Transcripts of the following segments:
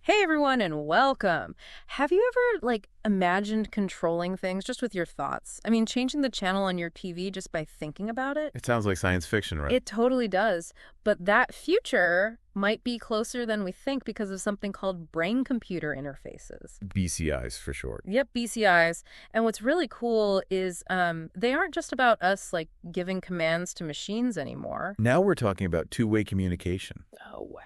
Hey everyone and welcome. Have you ever imagined controlling things just with your thoughts? I mean, changing the channel on your TV just by thinking about it? It sounds like science fiction, right? It totally does. But that future might be closer than we think because of something called brain-computer interfaces. BCIs for short. Yep, BCIs. And what's really cool is they aren't just about us giving commands to machines anymore. Now we're talking about two-way communication, Oh, wow.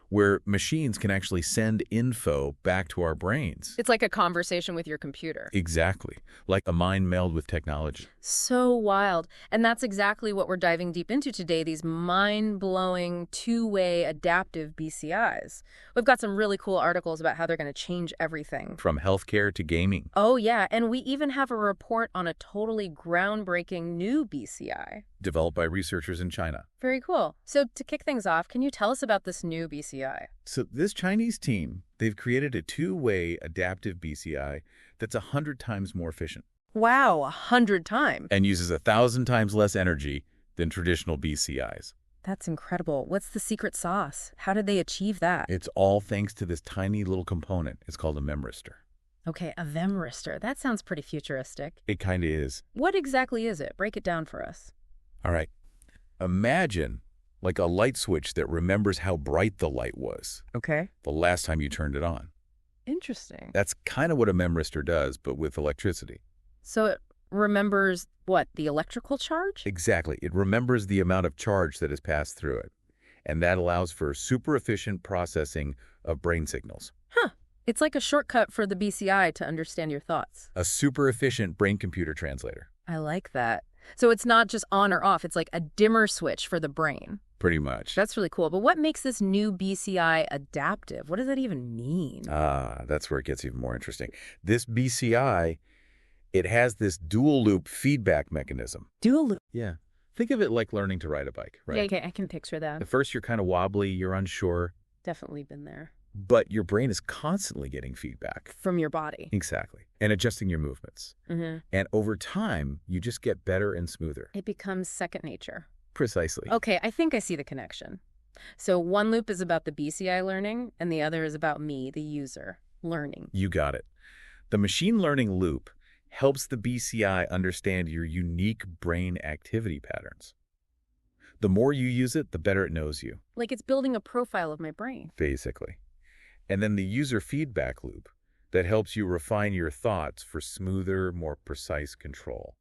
where machines can actually send info back to our brains. It's like a conversation with your computer. Exactly, like a mind meld with technology. So wild. And that's exactly what we're diving deep into today, these mind-blowing two-way adaptive BCIs. We've got some really cool articles about how they're going to change everything. From healthcare to gaming. Oh, yeah. And we even have a report on a totally groundbreaking new BCI. Developed by researchers in China. Very cool. So to kick things off, can you tell us about this new BCI? So this Chinese team, they've created a two-way adaptive BCI that's 100 times more efficient. Wow, 100 times. And uses 1,000 times less energy than traditional BCIs. That's incredible. What's the secret sauce? How did they achieve that? It's all thanks to this tiny little component. It's called a Memristor. Okay, a Memristor. That sounds pretty futuristic. It kind of is. What exactly is it? Break it down for us. All right. Imagine like a light switch that remembers how bright the light was Okay. the last time you turned it on. Interesting. That's kind of what a memristor does, but with electricity. So it remembers, what, the electrical charge? Exactly. It remembers the amount of charge that has passed through it. And that allows for super efficient processing of brain signals. Huh. It's like a shortcut for the BCI to understand your thoughts. A super efficient brain-computer translator. I like that. So it's not just on or off. It's like a dimmer switch for the brain. Pretty much. That's really cool. But what makes this new BCI adaptive? What does that even mean? That's where it gets even more interesting. This BCI, it has this dual-loop feedback mechanism. Dual-loop. Yeah. Think of it like learning to ride a bike, right? Yeah, okay, I can picture that. At first, you're kind of wobbly, you're unsure, Definitely been there. but your brain is constantly getting feedback. From your body. Exactly. And adjusting your movements. Mm-hmm. And over time, you just get better and smoother. It becomes second nature. Precisely. Okay, I think I see the connection. So one loop is about the BCI learning, and the other is about me, the user, learning. You got it. The machine learning loop helps the BCI understand your unique brain activity patterns. The more you use it, the better it knows you. Like it's building a profile of my brain. Basically. And then the user feedback loop that helps you refine your thoughts for smoother, more precise control.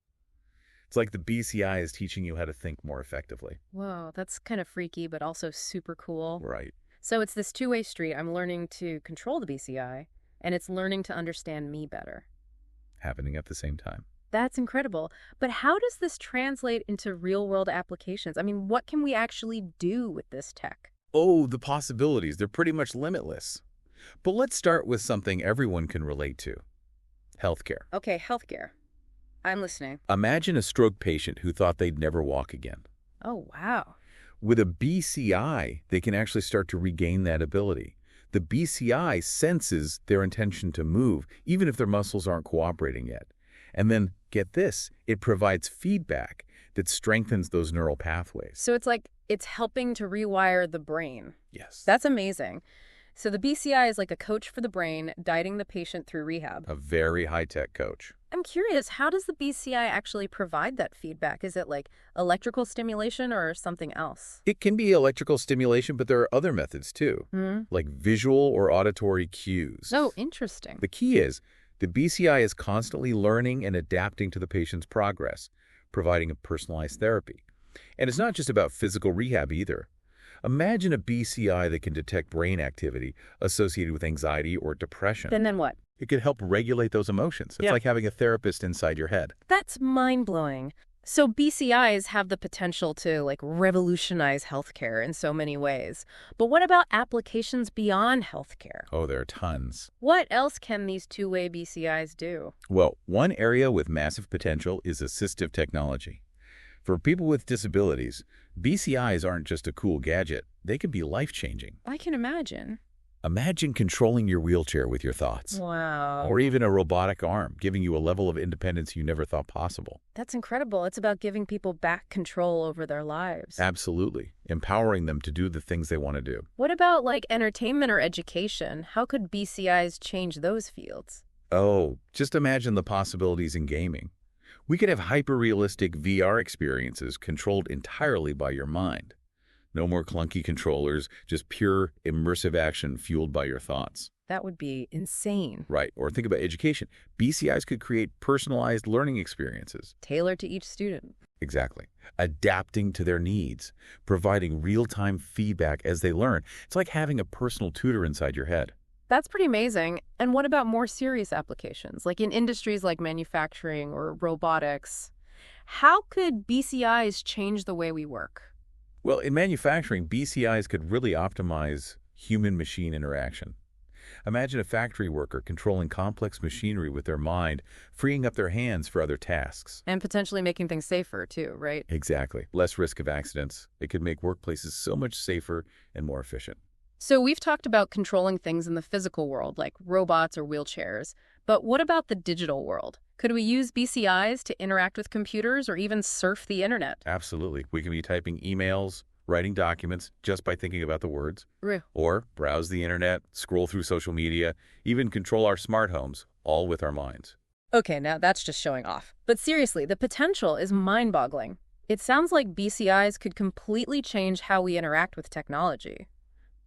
It's like the BCI is teaching you how to think more effectively. Whoa, that's kind of freaky, but also super cool. Right. So it's this two-way street. I'm learning to control the BCI, and it's learning to understand me better. Happening at the same time. That's incredible. But how does this translate into real-world applications? I mean, what can we actually do with this tech? Oh, the possibilities. They're pretty much limitless. But let's start with something everyone can relate to. Healthcare. Okay, healthcare. I'm listening. Imagine a stroke patient who thought they'd never walk again. Oh, wow. With a BCI, they can actually start to regain that ability. The BCI senses their intention to move, even if their muscles aren't cooperating yet. And then, get this, it provides feedback that strengthens those neural pathways. So it's like it's helping to rewire the brain. Yes. That's amazing. So the BCI is like a coach for the brain, guiding the patient through rehab. A very high-tech coach. I'm curious, how does the BCI actually provide that feedback? Is it like electrical stimulation or something else? It can be electrical stimulation, but there are other methods too, like visual or auditory cues. Oh, interesting. The key is the BCI is constantly learning and adapting to the patient's progress, providing a personalized therapy. And it's not just about physical rehab either. Imagine a BCI that can detect brain activity associated with anxiety or depression. Then what? It could help regulate those emotions. It's like having a therapist inside your head. That's mind-blowing. So BCIs have the potential to revolutionize healthcare in so many ways. But what about applications beyond healthcare? Oh, there are tons. What else can these two-way BCIs do? Well, one area with massive potential is assistive technology. For people with disabilities, BCIs aren't just a cool gadget. They can be life-changing. I can imagine. Imagine controlling your wheelchair with your thoughts. Wow. Or even a robotic arm, giving you a level of independence you never thought possible. That's incredible. It's about giving people back control over their lives. Absolutely. Empowering them to do the things they want to do. What about like entertainment or education? How could BCIs change those fields? Oh, just imagine the possibilities in gaming. We could have hyper-realistic VR experiences controlled entirely by your mind. No more clunky controllers, just pure, immersive action fueled by your thoughts. That would be insane. Right. Or think about education. BCIs could create personalized learning experiences. Tailored to each student. Exactly. Adapting to their needs, providing real-time feedback as they learn. It's like having a personal tutor inside your head. That's pretty amazing. And what about more serious applications, like in industries like manufacturing or robotics? How could BCIs change the way we work? Well, in manufacturing, BCIs could really optimize human-machine interaction. Imagine a factory worker controlling complex machinery with their mind, freeing up their hands for other tasks. And potentially making things safer, too, right? Exactly. Less risk of accidents. It could make workplaces so much safer and more efficient. So we've talked about controlling things in the physical world, like robots or wheelchairs. But what about the digital world? Could we use BCIs to interact with computers or even surf the internet? Absolutely. We can be typing emails, writing documents just by thinking about the words, Real. or browse the internet, scroll through social media, even control our smart homes, all with our minds. Okay, now that's just showing off. But seriously, the potential is mind-boggling. It sounds like BCIs could completely change how we interact with technology.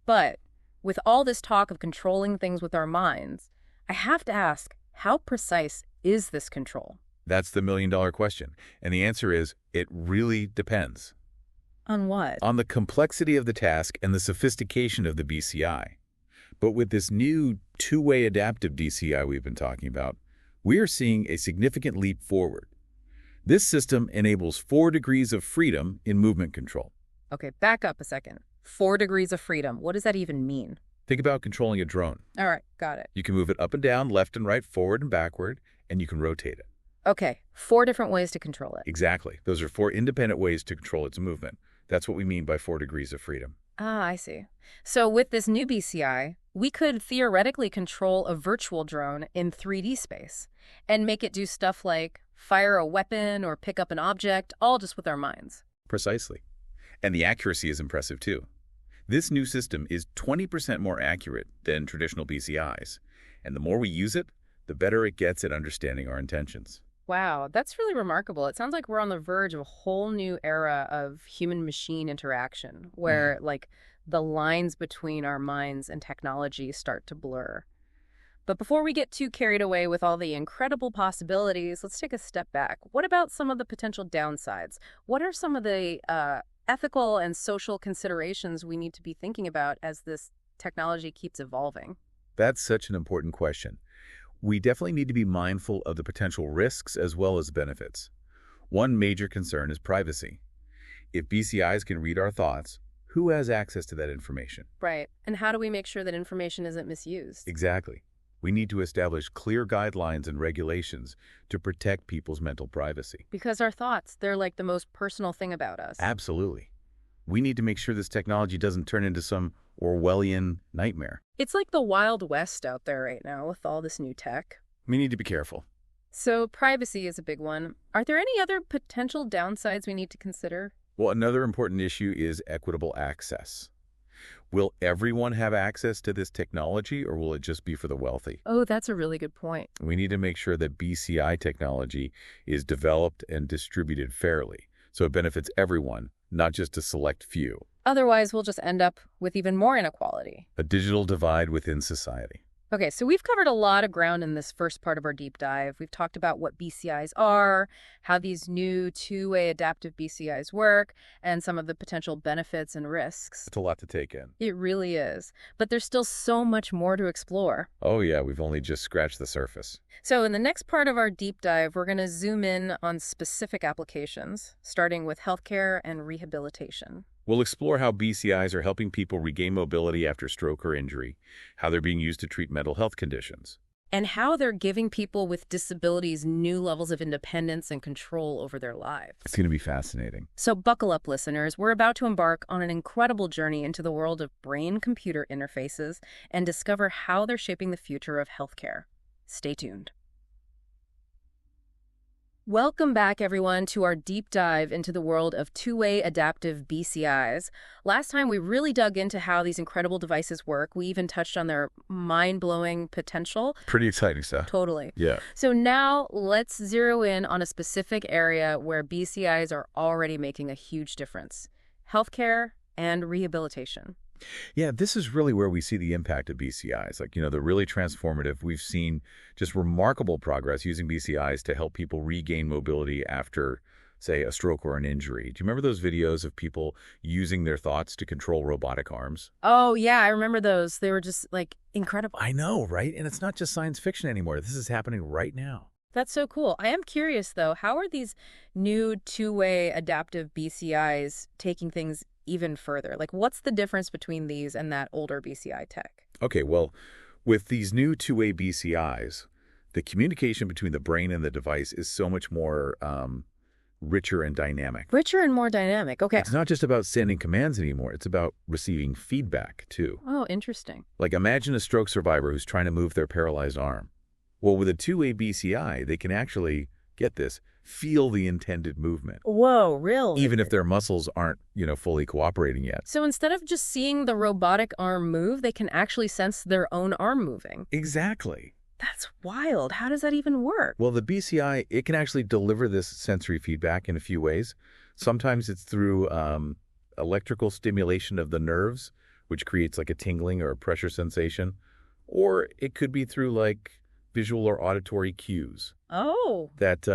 But with all this talk of controlling things with our minds, I have to ask, how precise is this control? That's the million-dollar question. And the answer is, it really depends. On what? On the complexity of the task and the sophistication of the BCI. But with this new two-way adaptive BCI we've been talking about, we are seeing a significant leap forward. This system enables 4 degrees of freedom in movement control. Okay, back up a second. 4 degrees of freedom. What does that even mean? Think about controlling a drone. All right, got it. You can move it up and down, left and right, forward and backward, and you can rotate it. Okay, 4 different ways to control it. Exactly. Those are 4 independent ways to control its movement. That's what we mean by 4 degrees of freedom. Ah, I see. So with this new BCI, we could theoretically control a virtual drone in 3D space and make it do stuff like fire a weapon or pick up an object, all just with our minds. Precisely. And the accuracy is impressive too. This new system is 20% more accurate than traditional BCIs. And the more we use it, the better it gets at understanding our intentions. Wow, that's really remarkable. It sounds like we're on the verge of a whole new era of human-machine interaction where, like, the lines between our minds and technology start to blur. But before we get too carried away with all the incredible possibilities, let's take a step back. What about some of the potential downsides? What are some of the ethical and social considerations we need to be thinking about as this technology keeps evolving? That's such an important question. We definitely need to be mindful of the potential risks as well as benefits. One major concern is privacy. If BCIs can read our thoughts, who has access to that information? Right. And how do we make sure that information isn't misused? Exactly. We need to establish clear guidelines and regulations to protect people's mental privacy. Because our thoughts, they're like the most personal thing about us. Absolutely. We need to make sure this technology doesn't turn into some Orwellian nightmare. It's like the Wild West out there right now with all this new tech. We need to be careful. So privacy is a big one. Are there any other potential downsides we need to consider? Well, another important issue is equitable access. Will everyone have access to this technology, or will it just be for the wealthy? Oh, that's a really good point. We need to make sure that BCI technology is developed and distributed fairly, so it benefits everyone, not just a select few. Otherwise, we'll just end up with even more inequality. A digital divide within society. Okay, so we've covered a lot of ground in this first part of our deep dive. We've talked about what BCIs are, how these new two-way adaptive BCIs work, and some of the potential benefits and risks. It's a lot to take in. It really is. But there's still so much more to explore. Oh yeah, we've only just scratched the surface. So in the next part of our deep dive, we're going to zoom in on specific applications, starting with healthcare and rehabilitation. We'll explore how BCIs are helping people regain mobility after stroke or injury, how they're being used to treat mental health conditions. and how they're giving people with disabilities new levels of independence and control over their lives. It's going to be fascinating. So buckle up, listeners. We're about to embark on an incredible journey into the world of brain-computer interfaces and discover how they're shaping the future of healthcare. Stay tuned. Welcome back, everyone, to our deep dive into the world of two-way adaptive BCIs. Last time, we really dug into how these incredible devices work. We even touched on their mind-blowing potential. Pretty exciting stuff. Totally. Yeah. So now let's zero in on a specific area where BCIs are already making a huge difference: healthcare and rehabilitation. Yeah, this is really where we see the impact of BCIs. Like, they're really transformative. We've seen just remarkable progress using BCIs to help people regain mobility after, say, a stroke or an injury. Do you remember those videos of people using their thoughts to control robotic arms? Oh, yeah, I remember those. They were just, incredible. I know, right? And it's not just science fiction anymore. This is happening right now. That's so cool. I am curious, though, how are these new two-way adaptive BCIs taking things even further? What's the difference between these and that older BCI tech? Okay, well, with these new two-way BCIs, the communication between the brain and the device is so much more richer and dynamic. Richer and more dynamic. Okay. It's not just about sending commands anymore. It's about receiving feedback, too. Oh, interesting. Imagine a stroke survivor who's trying to move their paralyzed arm. Well, with a two-way BCI, they can actually, get this, feel the intended movement. Whoa, really? Even if their muscles aren't, fully cooperating yet. So instead of just seeing the robotic arm move, they can actually sense their own arm moving. Exactly. That's wild. How does that even work? Well, the BCI, it can actually deliver this sensory feedback in a few ways. Sometimes it's through electrical stimulation of the nerves, which creates a tingling or a pressure sensation. Or it could be through visual or auditory cues. Oh. That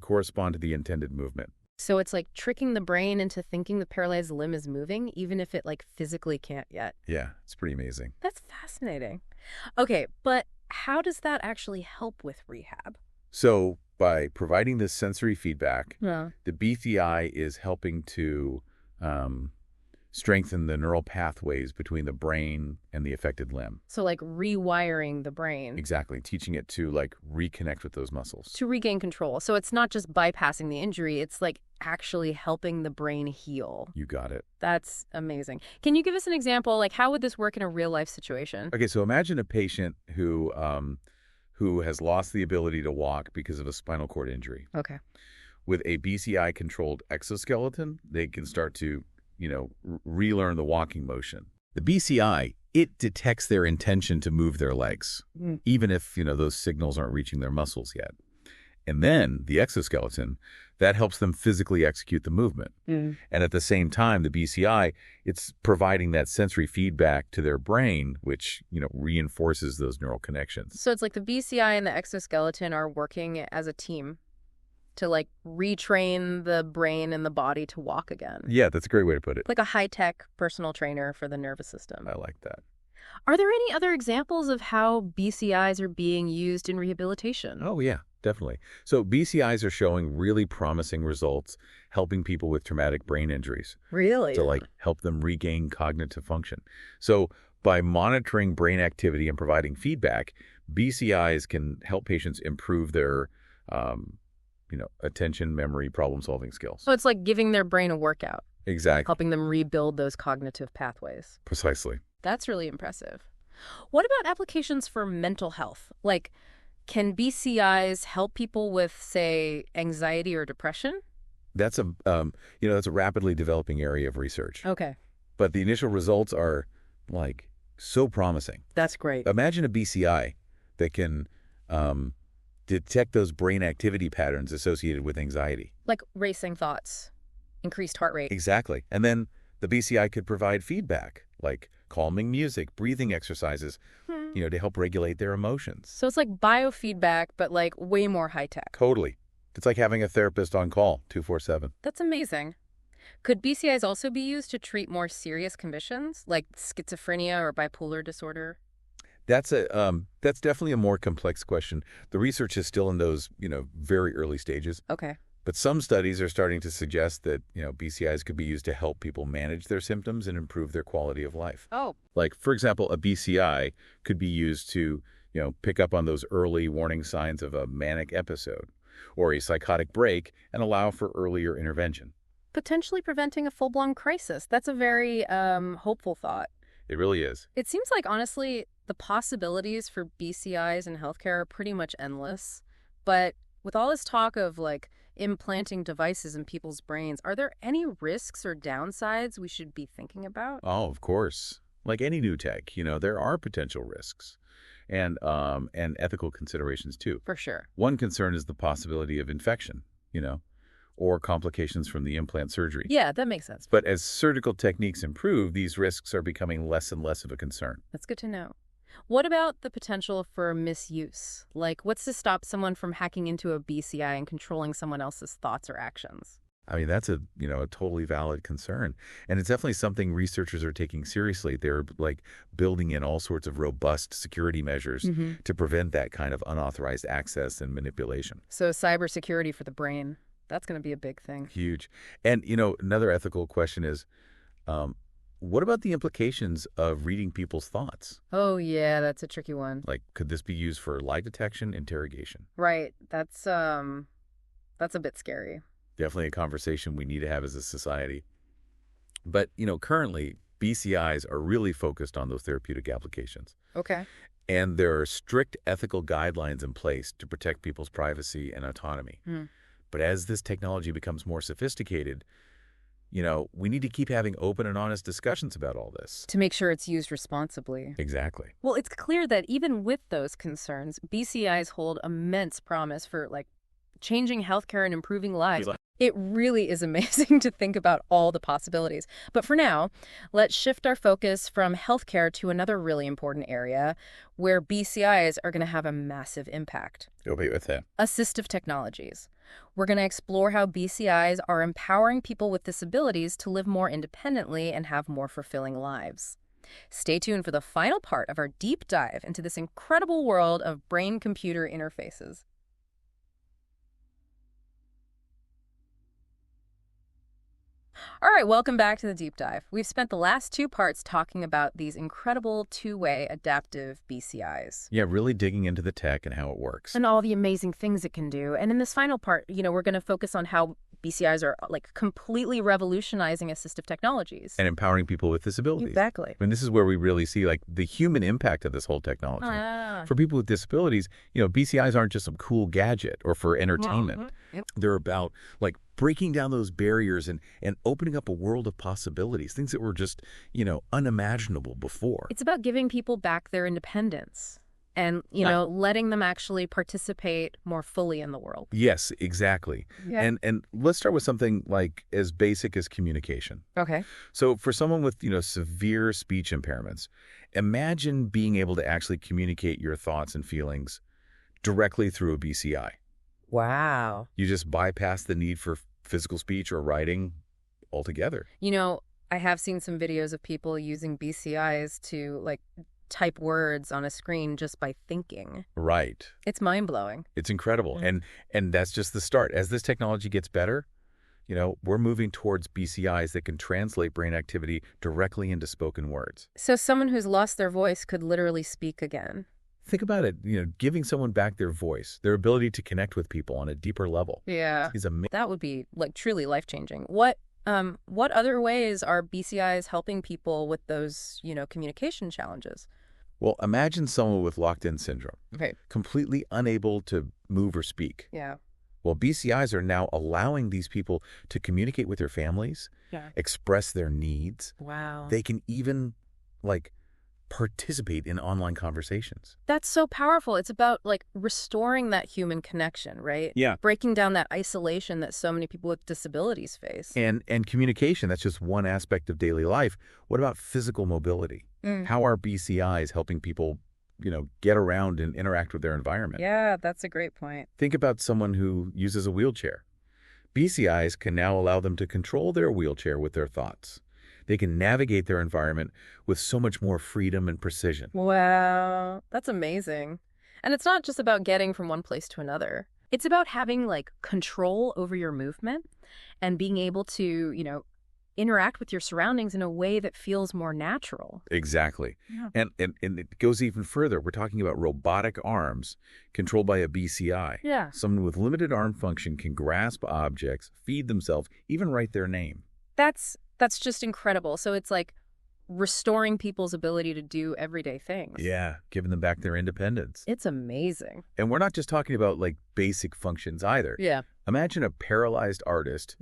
correspond to the intended movement. So it's tricking the brain into thinking the paralyzed limb is moving, even if it physically can't yet. Yeah, it's pretty amazing. That's fascinating. Okay, but how does that actually help with rehab? So by providing this sensory feedback, Yeah. the BCI is helping to strengthen the neural pathways between the brain and the affected limb. So rewiring the brain. Exactly. Teaching it to reconnect with those muscles. To regain control. So it's not just bypassing the injury, it's actually helping the brain heal. You got it. That's amazing. Can you give us an example? How would this work in a real life situation? Okay, so imagine a patient who has lost the ability to walk because of a spinal cord injury. Okay. With a BCI controlled exoskeleton, they can start to relearn the walking motion. The BCI, it detects their intention to move their legs, even if, those signals aren't reaching their muscles yet. And then the exoskeleton, that helps them physically execute the movement. And at the same time, the BCI, it's providing that sensory feedback to their brain, which, reinforces those neural connections. So it's the BCI and the exoskeleton are working as a team to retrain the brain and the body to walk again. Yeah, that's a great way to put it. Like a high-tech personal trainer for the nervous system. I like that. Are there any other examples of how BCIs are being used in rehabilitation? Oh, yeah, definitely. So BCIs are showing really promising results helping people with traumatic brain injuries. Really? To help them regain cognitive function. So by monitoring brain activity and providing feedback, BCIs can help patients improve their attention, memory, problem-solving skills. So it's giving their brain a workout. Exactly. Helping them rebuild those cognitive pathways. Precisely. That's really impressive. What about applications for mental health? Can BCIs help people with, say, anxiety or depression? That's that's a rapidly developing area of research. Okay. But the initial results are so promising. That's great. Imagine a BCI that can detect those brain activity patterns associated with anxiety. Racing thoughts, increased heart rate. Exactly. And then the BCI could provide feedback, calming music, breathing exercises, to help regulate their emotions. So it's biofeedback, but way more high tech. Totally. It's like having a therapist on call 24/7. That's amazing. Could BCIs also be used to treat more serious conditions like schizophrenia or bipolar disorder? That's definitely a more complex question. The research is still in those, very early stages. Okay. But some studies are starting to suggest that, BCIs could be used to help people manage their symptoms and improve their quality of life. Oh, Like, for example, a BCI could be used to, pick up on those early warning signs of a manic episode or a psychotic break and allow for earlier intervention. potentially preventing a full-blown crisis. That's a very hopeful thought. It really is. It seems like, honestly, the possibilities for BCIs in healthcare are pretty much endless. But with all this talk of, like, implanting devices in people's brains, are there any risks or downsides we should be thinking about? Oh, of course. Like any new tech, there are potential risks and ethical considerations too. For sure. One concern is the possibility of infection, or complications from the implant surgery. Yeah, that makes sense. But as surgical techniques improve, these risks are becoming less and less of a concern. That's good to know. What about the potential for misuse? Like, what's to stop someone from hacking into a BCI and controlling someone else's thoughts or actions? I mean, that's a totally valid concern. And it's definitely something researchers are taking seriously. They're like building in all sorts of robust security measures to prevent that kind of unauthorized access and manipulation. So cybersecurity for the brain, that's going to be a big thing. Huge. And, another ethical question is, what about the implications of reading people's thoughts? Oh, yeah, that's a tricky one. Like, could this be used for lie detection, interrogation? Right. That's a bit scary. Definitely a conversation we need to have as a society. But, currently, BCIs are really focused on those therapeutic applications. Okay. And there are strict ethical guidelines in place to protect people's privacy and autonomy. But as this technology becomes more sophisticated, we need to keep having open and honest discussions about all this. To make sure it's used responsibly. Exactly. Well, it's clear that even with those concerns, BCIs hold immense promise for, like, changing healthcare and improving lives. It really is amazing to think about all the possibilities. But for now, let's shift our focus from healthcare to another really important area where BCIs are going to have a massive impact. Okay, with that. Assistive technologies. We're going to explore how BCIs are empowering people with disabilities to live more independently and have more fulfilling lives. Stay tuned for the final part of our deep dive into this incredible world of brain-computer interfaces. All right, welcome back to the deep dive. We've spent the last two parts talking about these incredible two-way adaptive BCIs. Yeah, really digging into the tech and how it works. And all the amazing things it can do. And in this final part, we're going to focus on how BCIs are, like, completely revolutionizing assistive technologies. And empowering people with disabilities. Exactly. I mean, this is where we really see, like, the human impact of this whole technology. For people with disabilities, BCIs aren't just some cool gadget or for entertainment. Yep. They're about, like, breaking down those barriers and opening up a world of possibilities, things that were just, unimaginable before. It's about giving people back their independence and, letting them actually participate more fully in the world. Yes, exactly. Yeah. And let's start with something like as basic as communication. Okay. So for someone with, severe speech impairments, imagine being able to actually communicate your thoughts and feelings directly through a BCI. Wow. You just bypass the need for physical speech or writing altogether. I have seen some videos of people using BCIs to, like, type words on a screen just by thinking. Right. It's mind-blowing. It's incredible. And that's just the start. As this technology gets better, we're moving towards BCIs that can translate brain activity directly into spoken words. So someone who's lost their voice could literally speak again. Think about it, giving someone back their voice, their ability to connect with people on a deeper level. Yeah. Is amazing. That would be, like, truly life-changing. What other ways are BCIs helping people with those, communication challenges? Well, imagine someone with locked-in syndrome, Okay. completely unable to move or speak. Yeah. Well, BCIs are now allowing these people to communicate with their families, express their needs. Wow. They can even, like, participate in online conversations. That's so powerful. It's about, like, restoring that human connection, right? Yeah. Breaking down that isolation that so many people with disabilities face. And communication, that's just one aspect of daily life. What about physical mobility? How are BCIs helping people, get around and interact with their environment? Yeah, that's a great point. Think about someone who uses a wheelchair. BCIs can now allow them to control their wheelchair with their thoughts. They can navigate their environment with so much more freedom and precision. Wow, that's amazing. And it's not just about getting from one place to another. It's about having like control over your movement and being able to, interact with your surroundings in a way that feels more natural. Exactly. Yeah. And it goes even further. We're talking about robotic arms controlled by a BCI. Yeah. Someone with limited arm function can grasp objects, feed themselves, even write their name. That's just incredible. So it's like restoring people's ability to do everyday things. Yeah, giving them back their independence. It's amazing. And we're not just talking about like basic functions either. Yeah. Imagine a paralyzed artist,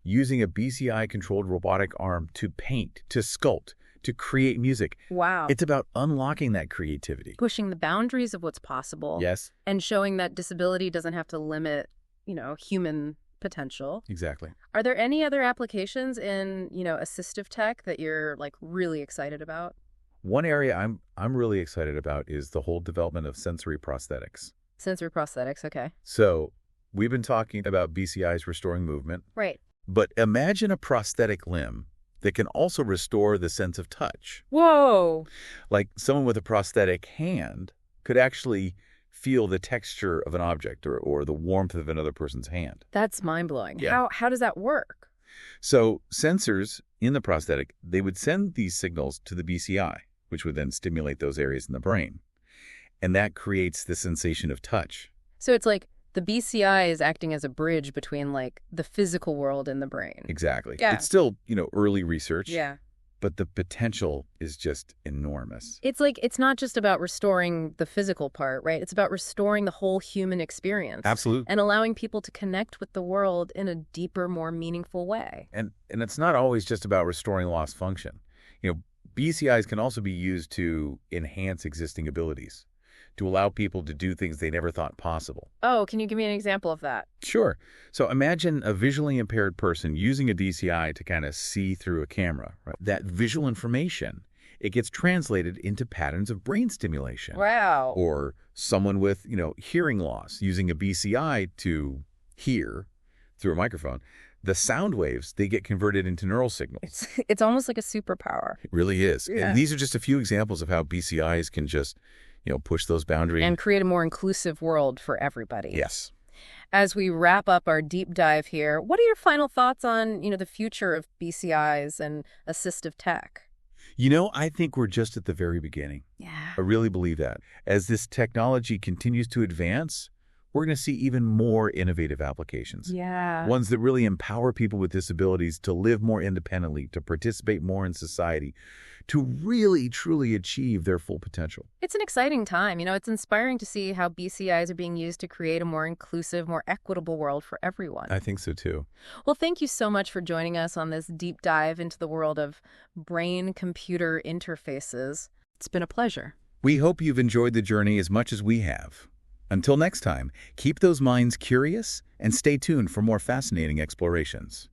using a BCI-controlled robotic arm to paint, to sculpt, to create music. Wow. It's about unlocking that creativity. Pushing the boundaries of what's possible. Yes. And showing that disability doesn't have to limit, human potential. Exactly. Are there any other applications in, assistive tech that you're like really excited about? One area I'm really excited about is the whole development of sensory prosthetics. Sensory prosthetics, okay. So we've been talking about BCIs restoring movement, Right. but imagine a prosthetic limb that can also restore the sense of touch. Whoa. Like someone with a prosthetic hand could actually feel the texture of an object or the warmth of another person's hand. That's mind-blowing. Yeah. How does that work? So sensors in the prosthetic, they would send these signals to the BCI, which would then stimulate those areas in the brain. And that creates the sensation of touch. So it's like the BCI is acting as a bridge between like the physical world and the brain. Exactly. Yeah. It's still, early research. Yeah. But the potential is just enormous. It's like, it's not just about restoring the physical part, right? It's about restoring the whole human experience. Absolutely. And allowing people to connect with the world in a deeper, more meaningful way. And it's not always just about restoring lost function. BCIs can also be used to enhance existing abilities, to allow people to do things they never thought possible. Oh, can you give me an example of that? Sure. So imagine a visually impaired person using a BCI to kind of see through a camera. Right? That visual information, it gets translated into patterns of brain stimulation. Wow. Or someone with, hearing loss using a BCI to hear through a microphone. The sound waves, they get converted into neural signals. It's almost like a superpower. It really is. Yeah. And these are just a few examples of how BCIs can just, push those boundaries. And create a more inclusive world for everybody. Yes. As we wrap up our deep dive here, what are your final thoughts on, the future of BCIs and assistive tech? I think we're just at the very beginning. Yeah. I really believe that. As this technology continues to advance, we're going to see even more innovative applications. Yeah. Ones that really empower people with disabilities to live more independently, to participate more in society, to really, truly achieve their full potential. It's an exciting time. It's inspiring to see how BCIs are being used to create a more inclusive, more equitable world for everyone. I think so, too. Well, thank you so much for joining us on this deep dive into the world of brain-computer interfaces. It's been a pleasure. We hope you've enjoyed the journey as much as we have. Until next time, keep those minds curious and stay tuned for more fascinating explorations.